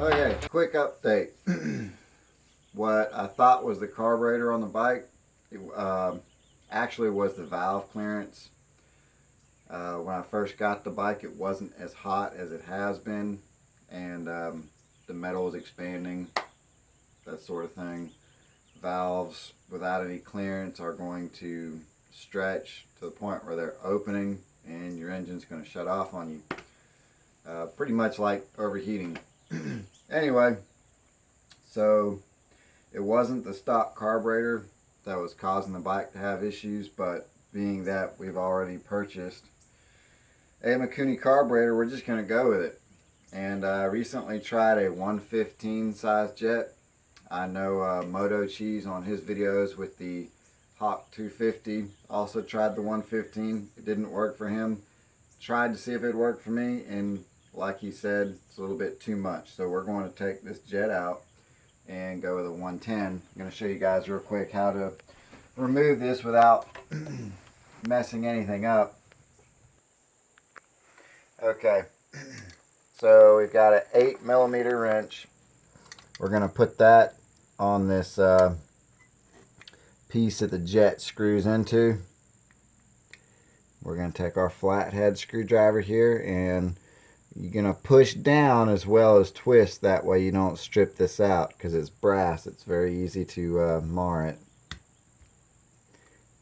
Okay, quick update. What I thought was the carburetor on the bike, it, actually was the valve clearance. When I first got the bike, it wasn't as hot as it has been, and the metal was expanding, that sort of thing. Valves without any clearance are going to stretch to the point where they're opening and your engine's going to shut off on you. Pretty much like overheating. Anyway, so it wasn't the stock carburetor that was causing the bike to have issues, but being that we've already purchased a Mikuni carburetor, we're just going to go with it. And I recently tried a 115 size jet. I know Moto Cheese on his videos with the Hawk 250 also tried the 115. It didn't work for him. Tried to see if it worked for me, and like he said, it's a little bit too much. So we're going to take this jet out and go with a 110. I'm going to show you guys real quick how to remove this without messing anything up. Okay, so we've got an 8mm wrench. We're going to put that on this piece that the jet screws into. We're going to take our flathead screwdriver here, and you're going to push down as well as twist. That way you don't strip this out, because it's brass. It's very easy to mar it.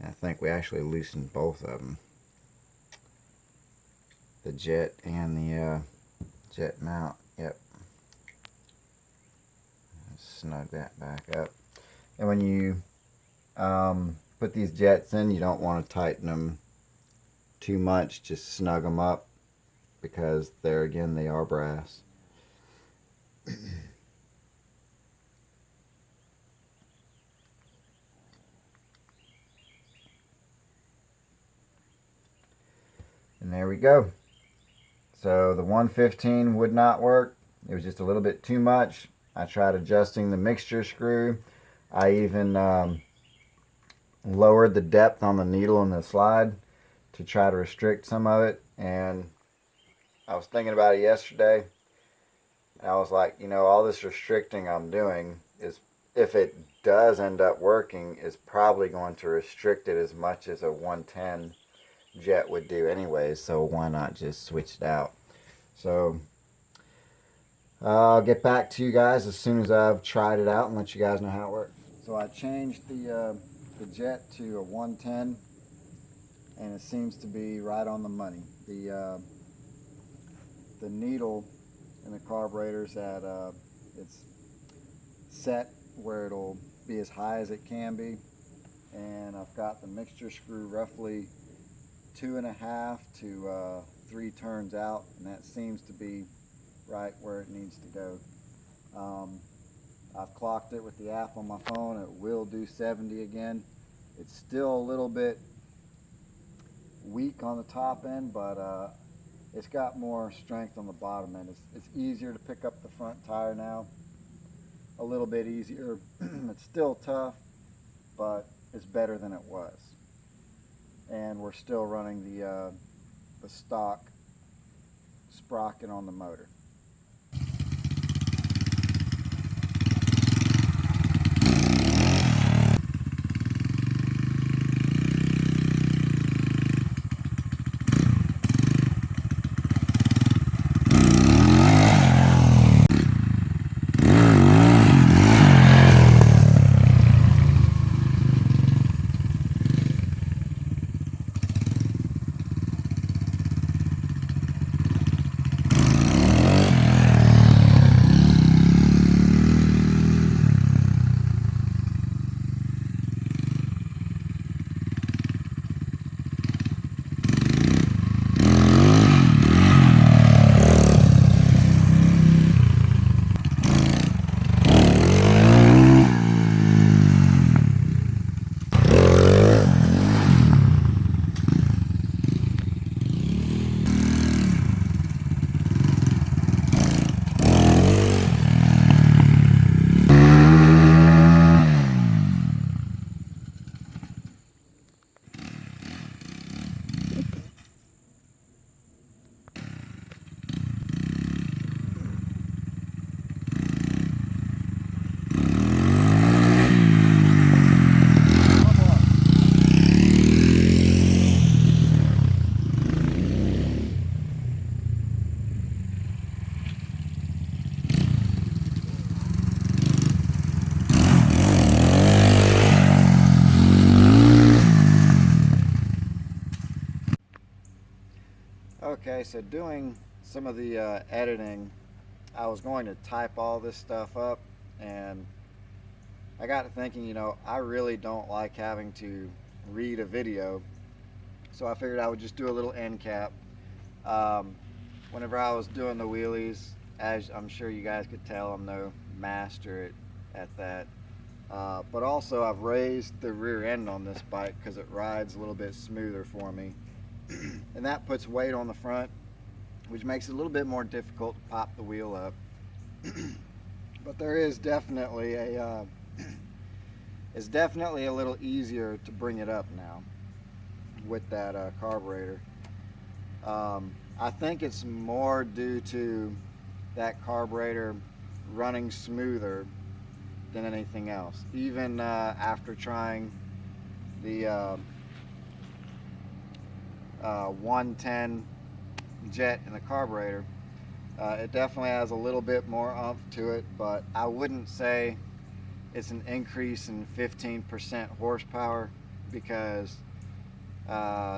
I think we actually loosened both of them, the jet and the jet mount. Yep. Snug that back up. And when you put these jets in, you don't want to tighten them too much. Just snug them up, because there again, they are brass. And there we go. So the 115 would not work. It was just a little bit too much. I tried adjusting the mixture screw. I even lowered the depth on the needle and the slide to try to restrict some of it. And I was thinking about it yesterday. And I was like, you know, all this restricting I'm doing is, if it does end up working, is probably going to restrict it as much as a 110 jet would do anyways. So why not just switch it out? So I'll get back to you guys as soon as I've tried it out and let you guys know how it works. So I changed the jet to a 110, and it seems to be right on the money. The needle in the carburetor's at it's set where it'll be as high as it can be, and I've got the mixture screw roughly 2.5 to 3 turns out, and that seems to be right where it needs to go. I've clocked it with the app on my phone. It will do 70 again. It's still a little bit weak on the top end, but it's got more strength on the bottom end. It's easier to pick up the front tire now, a little bit easier. It's still tough, but it's better than it was. And we're still running the stock sprocket on the motor. Okay, so doing some of the editing, I was going to type all this stuff up, and I got to thinking, I really don't like having to read a video, so I figured I would just do a little end cap. Um, Whenever I was doing the wheelies, as I'm sure you guys could tell, I'm no master at that. But also, I've raised the rear end on this bike because it rides a little bit smoother for me. And that puts weight on the front, which makes it a little bit more difficult to pop the wheel up. But there is definitely it's definitely a little easier to bring it up now with that carburetor. I think it's more due to that carburetor running smoother than anything else. Even after trying the 110 jet in the carburetor, it definitely has a little bit more oomph to it, but I wouldn't say it's an increase in 15% horsepower, because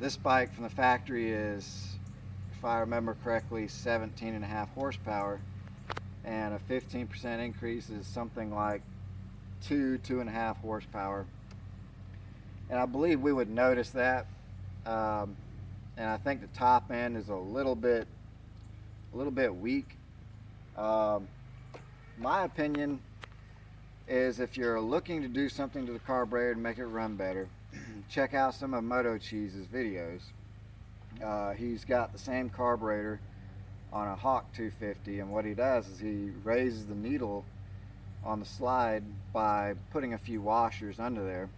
this bike from the factory is, if I remember correctly, 17.5 horsepower, and a 15% increase is something like 2.5 horsepower. And I believe we would notice that. And I think the top end is a little bit weak. My opinion is, if you're looking to do something to the carburetor to make it run better, check out some of Moto Cheese's videos. He's got the same carburetor on a Hawk 250, and what he does is he raises the needle on the slide by putting a few washers under there,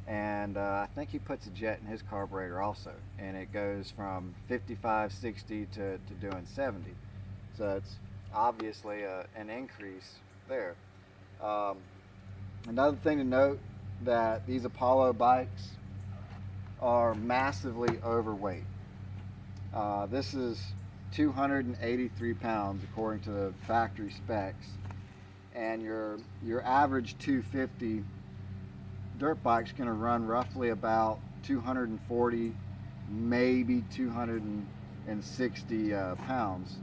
and I think he puts a jet in his carburetor also, and it goes from 55, 60 to doing 70. So it's obviously an increase there. Another thing to note, that these Apollo bikes are massively overweight. This is 283 pounds according to the factory specs, and your average 250 dirt bike's going to run roughly about 240, maybe 260 pounds.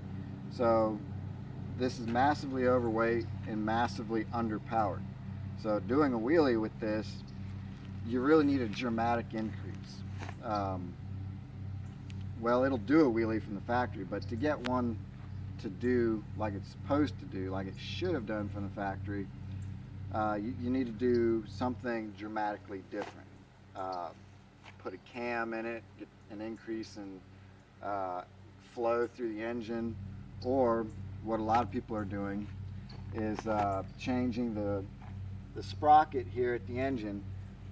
So this is massively overweight and massively underpowered. So doing a wheelie with this, you really need a dramatic increase. Well, it'll do a wheelie from the factory, but to get one to do like it's supposed to do, like it should have done from the factory, you need to do something dramatically different. Put a cam in it, get an increase in flow through the engine, or what a lot of people are doing is changing the sprocket here at the engine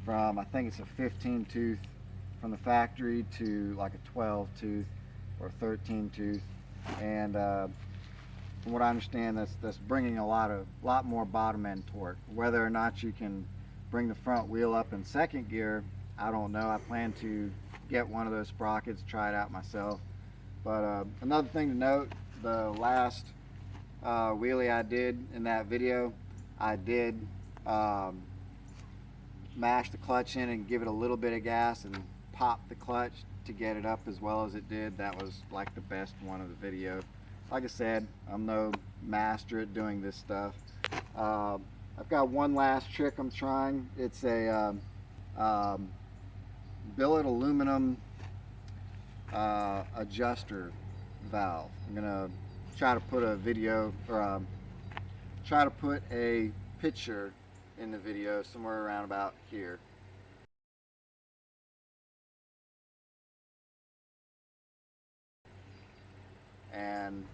from, I think it's a 15 tooth from the factory, to like a 12 tooth or 13 tooth, and from what I understand, that's bringing a lot more bottom end torque. Whether or not you can bring the front wheel up in second gear, I don't know. I plan to get one of those sprockets, try it out myself. But another thing to note, the last wheelie I did in that video, I did mash the clutch in and give it a little bit of gas and pop the clutch to get it up as well as it did. That was like the best one of the video. Like I said, I'm no master at doing this stuff. I've got one last trick I'm trying. It's a billet aluminum adjuster valve. I'm gonna try to put a video, or try to put a picture in the video somewhere around about here. And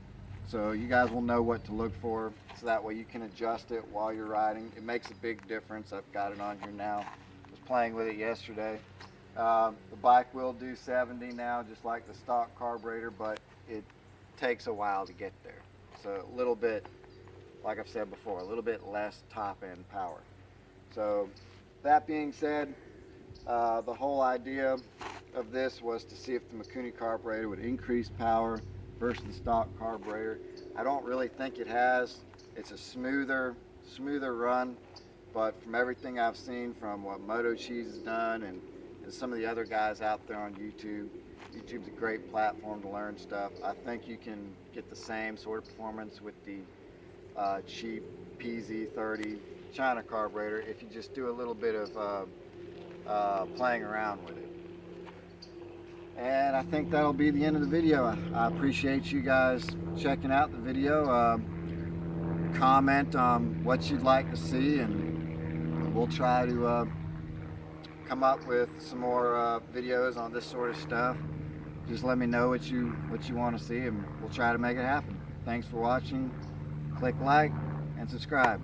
so you guys will know what to look for, so that way you can adjust it while you're riding. It makes a big difference. I've got it on here now. I was playing with it yesterday. The bike will do 70 now, just like the stock carburetor, but it takes a while to get there. So a little bit, like I've said before, a little bit less top end power. So that being said, the whole idea of this was to see if the Mikuni carburetor would increase power versus the stock carburetor. I don't really think it has. It's a smoother run, but from everything I've seen from what Moto Cheese has done and some of the other guys out there on YouTube, YouTube's a great platform to learn stuff. I think you can get the same sort of performance with the cheap PZ30 China carburetor if you just do a little bit of playing around with it. And I think that'll be the end of the video. I appreciate you guys checking out the video. Comment on what you'd like to see, and we'll try to come up with some more videos on this sort of stuff. Just let me know what you want to see, and we'll try to make it happen. Thanks for watching. Click like and subscribe.